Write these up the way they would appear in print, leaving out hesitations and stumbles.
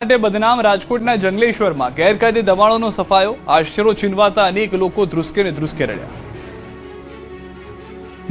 માટે બદનામ રાજકોટના જંગલેશ્વરમાં ગેરકાયદે દબાણોનો સફાયો, આશરો છીનવાતા અનેક લોકો ધ્રુસકે રડ્યા.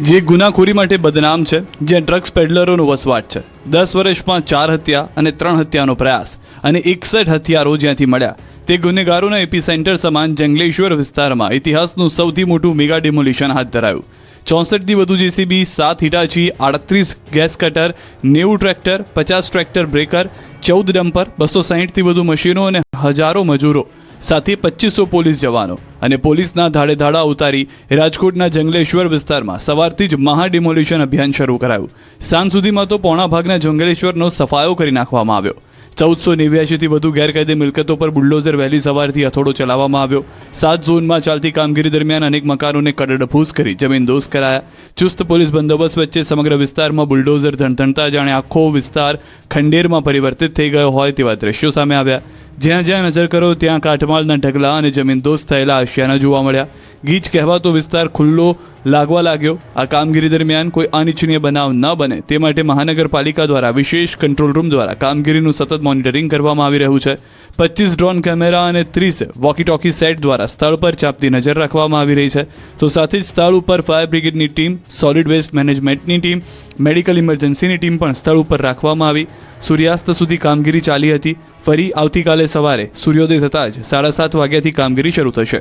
જે ગુનાખોરી માટે બદનામ છે, જ્યાં ડ્રગ્સ પેડલરોનો વસવાટ છે. 10 વર્ષમાં 4 હત્યા અને 3 હત્યાનો પ્રયાસ અને 61 હથિયારો જ્યાંથી મળ્યા, તે ગુનેગારોના એપિસેન્ટર સમાન જંગલેશ્વર વિસ્તારમાં ઇતિહાસનું સૌથી મોટું મેગા ડિમોલિશન હાથ ધરાયું. 64થી વધુ JCB, 7 Hitachi, 38 gas cutter, 90 tractor, 50 tractor breaker, 14 dumper, 260થી વધુ મશીનો અને હજારો મજૂરો સાથે 2500 પોલીસ જવાનો અને પોલીસના ધાડે ઉતારી રાજકોટના જંગલેશ્વર વિસ્તારમાં સવારથી જ મહા ડિમોલિશન અભિયાન શરૂ કરાયું. સાંજ સુધીમાં તો પોણા ભાગના જંગલેશ્વરનો સફાયો કરી નાખવામાં આવ્યો. 1489થી વધુ ગેરકાયદે મિલકતો પર બુલડોઝર વહેલી સવારથી હથોડો ચલાવવામાં આવ્યો. 7 ઝોનમાં ચાલતી કામગીરી દરમિયાન અનેક મકાનોને કડડફૂસ કરી જમીનદોસ્ત કરાયા. ચુસ્ત પોલીસ બંદોબસ્ત વચ્ચે સમગ્ર વિસ્તારમાં બુલડોઝર ધણધણતા જાણે આખો વિસ્તાર ખંડેરમાં પરિવર્તિત થઈ ગયો હોય તેવા દ્રશ્યો સામે આવ્યા. જ્યાં જ્યાં નજર કરો ત્યાં કાટમાળના ઢગલા અને જમીનદોસ્ત થયેલા આશિયાના જોવા મળ્યા. ગીચ કહેવાતો વિસ્તાર ખુલ્લો લાગવા લાગ્યો. આ કામગીરી દરમિયાન કોઈ અનિચ્છનીય બનાવ ન બને તે માટે મહાનગરપાલિકા દ્વારા વિશેષ કંટ્રોલ રૂમ દ્વારા કામગીરીનું સતત મોનિટરિંગ કરવામાં આવી રહ્યું છે. 25 ડ્રોન કેમેરા અને 30 વોકી ટોકી સેટ દ્વારા સ્થળ પર ચાંપતી નજર રાખવામાં આવી રહી છે. તો સાથે જ સ્થળ ઉપર ફાયર બ્રિગેડની ટીમ, સોલિડ વેસ્ટ મેનેજમેન્ટની ટીમ, મેડિકલ ઇમરજન્સીની ટીમ પણ સ્થળ ઉપર રાખવામાં આવી. સૂર્યાસ્ત સુધી કામગીરી ચાલી હતી. ફરી આવતીકાલે સવારે સૂર્યોદય થતાં જ 7:30 વાગ્યાથી કામગીરી શરૂ થશે.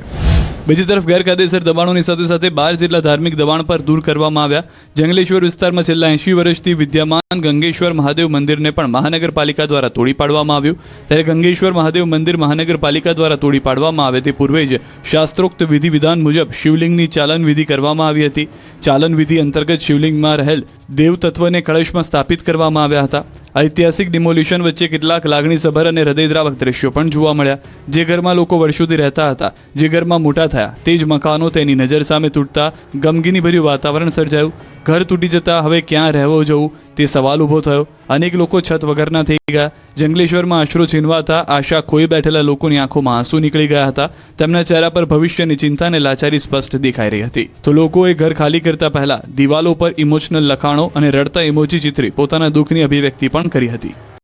બીજી તરફ ગેરકાયદેસર દબાણોની સાથે સાથે 12 જેટલા ધાર્મિક દબાણ પર દૂર કરવામાં આવ્યા. જંગલેશ્વર વિસ્તારમાં છેલ્લા 80 વર્ષથી વિદ્યમાન ગંગેશ્વર મહાદેવ મંદિરને પણ મહાનગરપાલિકા દ્વારા તોડી પાડવામાં આવ્યું. ત્યારે ગંગેશ્વર મહાદેવ મંદિર મહાનગરપાલિકા દ્વારા તોડી પાડવામાં આવે તે પૂર્વે જ શાસ્ત્રોક્ત વિધિ વિધાન મુજબ શિવલિંગની ચાલન વિધિ કરવામાં આવી હતી. ચાલન વિધિ અંતર્ગત શિવલિંગમાં રહેલ દેવ તત્વને કળશમાં સ્થાપિત કરવામાં આવ્યા હતા. ઐતિહાસિક ડિમોલિશન વચ્ચે કેટલાક લાગણીસભર અને હૃદયદ્રાવક દ્રશ્યો પણ જોવા મળ્યા. જે ઘરમાં લોકો વર્ષોથી રહેતા હતા, જે ઘરમાં મોટા થયા, તે જ મકાનો તેની નજર સામે તૂટતા ગમગીનીભર્યું વાતાવરણ સર્જાયું. ઘર તૂટી જતા હવે ક્યાં રહેવો જવું તે સવાલ ઊભો થયો. અનેક લોકો છત વગરના થઈ ગયા. જંગલેશ્વરમાં આશરો છીનવાતા આશા ખોઈ બેઠેલા લોકોની આંખોમાં આંસુ નીકળી ગયા હતા. તેમના ચહેરા પર ભવિષ્યની ચિંતા અને લાચારી સ્પષ્ટ દેખાઈ રહી હતી. તો લોકોએ ઘર ખાલી કરતા પહેલા દિવાલો પર ઇમોશનલ લખાણો અને રડતા ઇમોજી ચિત્રી પોતાના દુઃખની અભિવ્યક્તિ પણ કરી હતી.